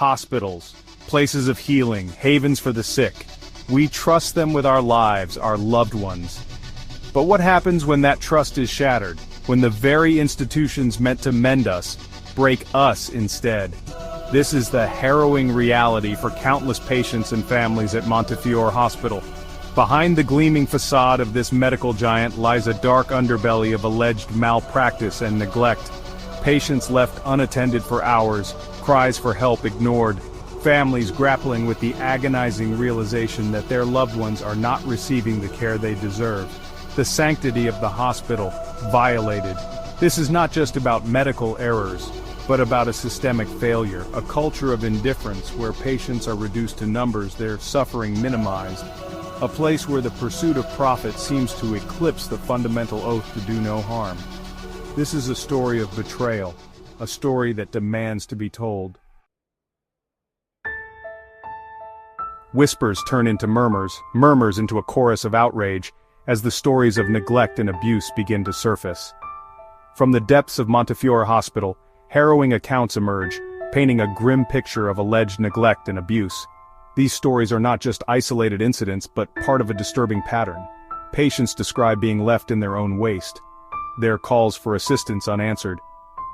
hospitals, places of healing, havens for the sick. We trust them with our lives, our loved ones. But what happens when that trust is shattered? When the very institutions meant to mend us, break us instead? This is the harrowing reality for countless patients and families at Montefiore Hospital. Behind the gleaming facade of this medical giant lies a dark underbelly of alleged malpractice and neglect. Patients left unattended for hours, cries for help ignored, families grappling with the agonizing realization that their loved ones are not receiving the care they deserve. The sanctity of the hospital violated. This is not just about medical errors, but about a systemic failure, a culture of indifference where patients are reduced to numbers, their suffering minimized, a place where the pursuit of profit seems to eclipse the fundamental oath to do no harm. This is a story of betrayal, a story that demands to be told. Whispers turn into murmurs, murmurs into a chorus of outrage, as the stories of neglect and abuse begin to surface. From the depths of Montefiore Hospital, harrowing accounts emerge, painting a grim picture of alleged neglect and abuse. These stories are not just isolated incidents but part of a disturbing pattern. Patients describe being left in their own waste, their calls for assistance unanswered.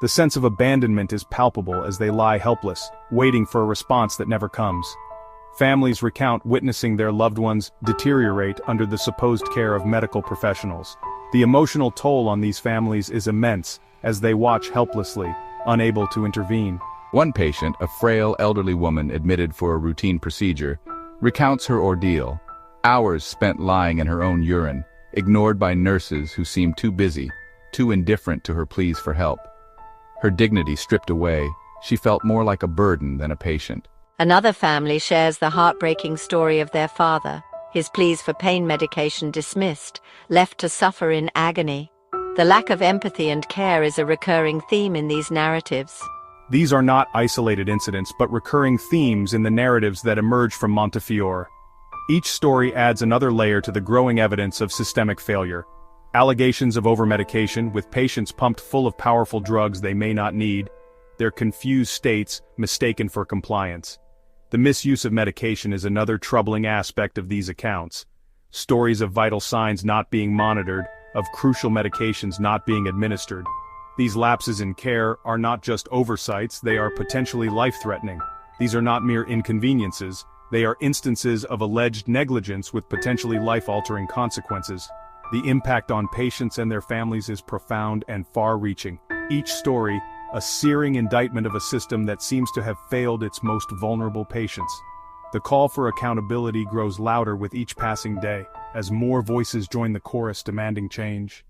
The sense of abandonment is palpable as they lie helpless, waiting for a response that never comes. Families recount witnessing their loved ones deteriorate under the supposed care of medical professionals. The emotional toll on these families is immense as they watch helplessly, unable to intervene. One patient, a frail elderly woman admitted for a routine procedure, recounts her ordeal. Hours spent lying in her own urine, ignored by nurses who seemed too busy, too indifferent to her pleas for help. Her dignity stripped away, she felt more like a burden than a patient. Another family shares the heartbreaking story of their father, his pleas for pain medication dismissed, left to suffer in agony. The lack of empathy and care is a recurring theme in these narratives. These are not isolated incidents but recurring themes in the narratives that emerge from Montefiore. Each story adds another layer to the growing evidence of systemic failure. Allegations of overmedication, with patients pumped full of powerful drugs they may not need, their confused states mistaken for compliance. The misuse of medication is another troubling aspect of these accounts. Stories of vital signs not being monitored, of crucial medications not being administered. These lapses in care are not just oversights, they are potentially life-threatening. These are not mere inconveniences, they are instances of alleged negligence with potentially life-altering consequences. The impact on patients and their families is profound and far-reaching. Each story, a searing indictment of a system that seems to have failed its most vulnerable patients. The call for accountability grows louder with each passing day, as more voices join the chorus demanding change.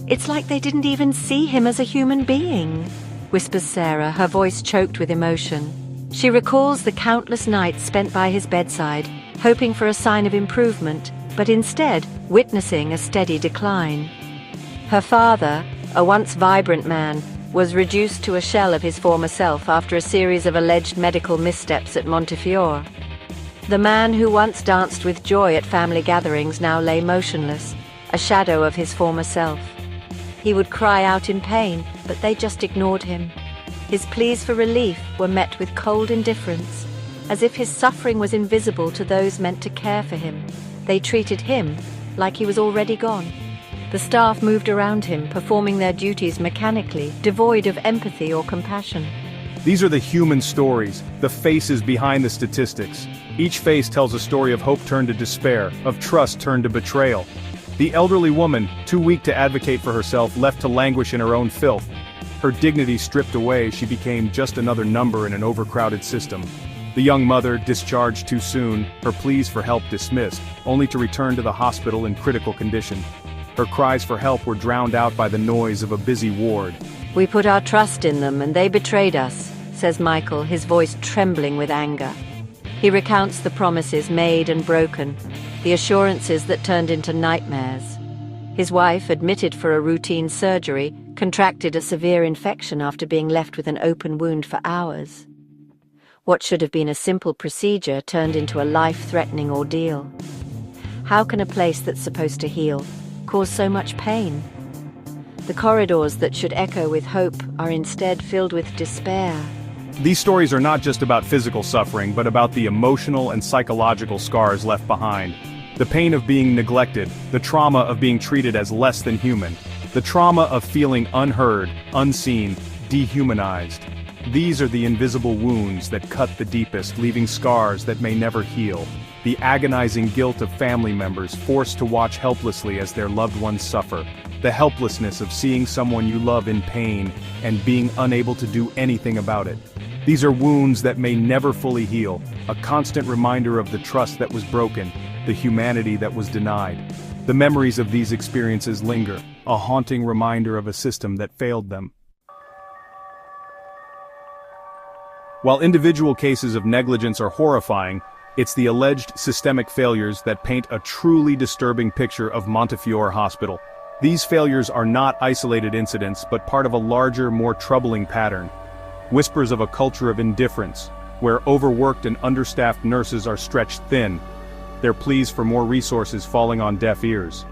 It's like they didn't even see him as a human being, whispers Sarah, her voice choked with emotion. She recalls the countless nights spent by his bedside, hoping for a sign of improvement, but instead witnessing a steady decline. Her father, a once vibrant man, was reduced to a shell of his former self after a series of alleged medical missteps at Montefiore. The man who once danced with joy at family gatherings now lay motionless, a shadow of his former self. He would cry out in pain, but they just ignored him. His pleas for relief were met with cold indifference, as if his suffering was invisible to those meant to care for him. They treated him like he was already gone. The staff moved around him, performing their duties mechanically, devoid of empathy or compassion. These are the human stories, the faces behind the statistics. Each face tells a story of hope turned to despair, of trust turned to betrayal. The elderly woman, too weak to advocate for herself, left to languish in her own filth. Her dignity stripped away, she became just another number in an overcrowded system. The young mother, discharged too soon, her pleas for help dismissed, only to return to the hospital in critical condition. Her cries for help were drowned out by the noise of a busy ward. "We put our trust in them and they betrayed us," says Michael, his voice trembling with anger. He recounts the promises made and broken, the assurances that turned into nightmares. His wife, admitted for a routine surgery, contracted a severe infection after being left with an open wound for hours. What should have been a simple procedure turned into a life-threatening ordeal. How can a place that's supposed to heal cause so much pain? The corridors that should echo with hope are instead filled with despair. These stories are not just about physical suffering, but about the emotional and psychological scars left behind. The pain of being neglected, the trauma of being treated as less than human, the trauma of feeling unheard, unseen, dehumanized. These are the invisible wounds that cut the deepest, leaving scars that may never heal. The agonizing guilt of family members forced to watch helplessly as their loved ones suffer. The helplessness of seeing someone you love in pain and being unable to do anything about it. These are wounds that may never fully heal, a constant reminder of the trust that was broken, the humanity that was denied. The memories of these experiences linger, a haunting reminder of a system that failed them. While individual cases of negligence are horrifying, it's the alleged systemic failures that paint a truly disturbing picture of Montefiore Hospital. These failures are not isolated incidents but part of a larger, more troubling pattern. Whispers of a culture of indifference, where overworked and understaffed nurses are stretched thin, their pleas for more resources falling on deaf ears.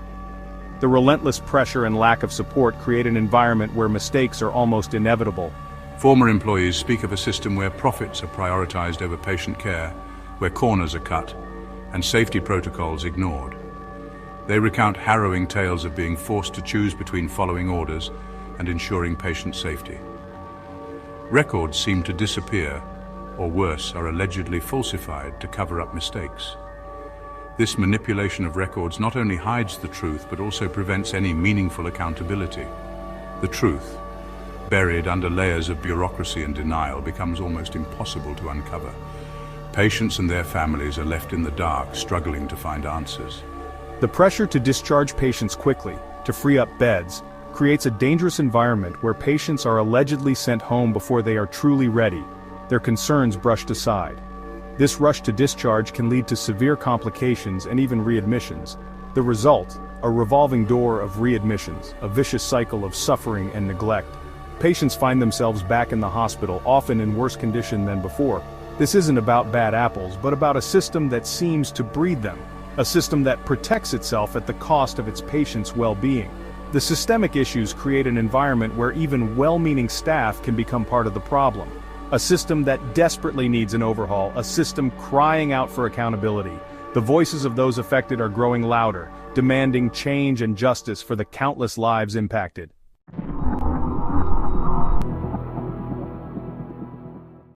The relentless pressure and lack of support create an environment where mistakes are almost inevitable. Former employees speak of a system where profits are prioritized over patient care, where corners are cut, and safety protocols ignored. They recount harrowing tales of being forced to choose between following orders and ensuring patient safety. Records seem to disappear, or worse, are allegedly falsified to cover up mistakes. This manipulation of records not only hides the truth, but also prevents any meaningful accountability. The truth, buried under layers of bureaucracy and denial, becomes almost impossible to uncover. Patients and their families are left in the dark, struggling to find answers. The pressure to discharge patients quickly, to free up beds, creates a dangerous environment where patients are allegedly sent home before they are truly ready, their concerns brushed aside. This rush to discharge can lead to severe complications and even readmissions. The result, a revolving door of readmissions, a vicious cycle of suffering and neglect. Patients find themselves back in the hospital, often in worse condition than before. This isn't about bad apples, but about a system that seems to breed them, a system that protects itself at the cost of its patients' well-being. The systemic issues create an environment where even well-meaning staff can become part of the problem. A system that desperately needs an overhaul, a system crying out for accountability. The voices of those affected are growing louder, demanding change and justice for the countless lives impacted.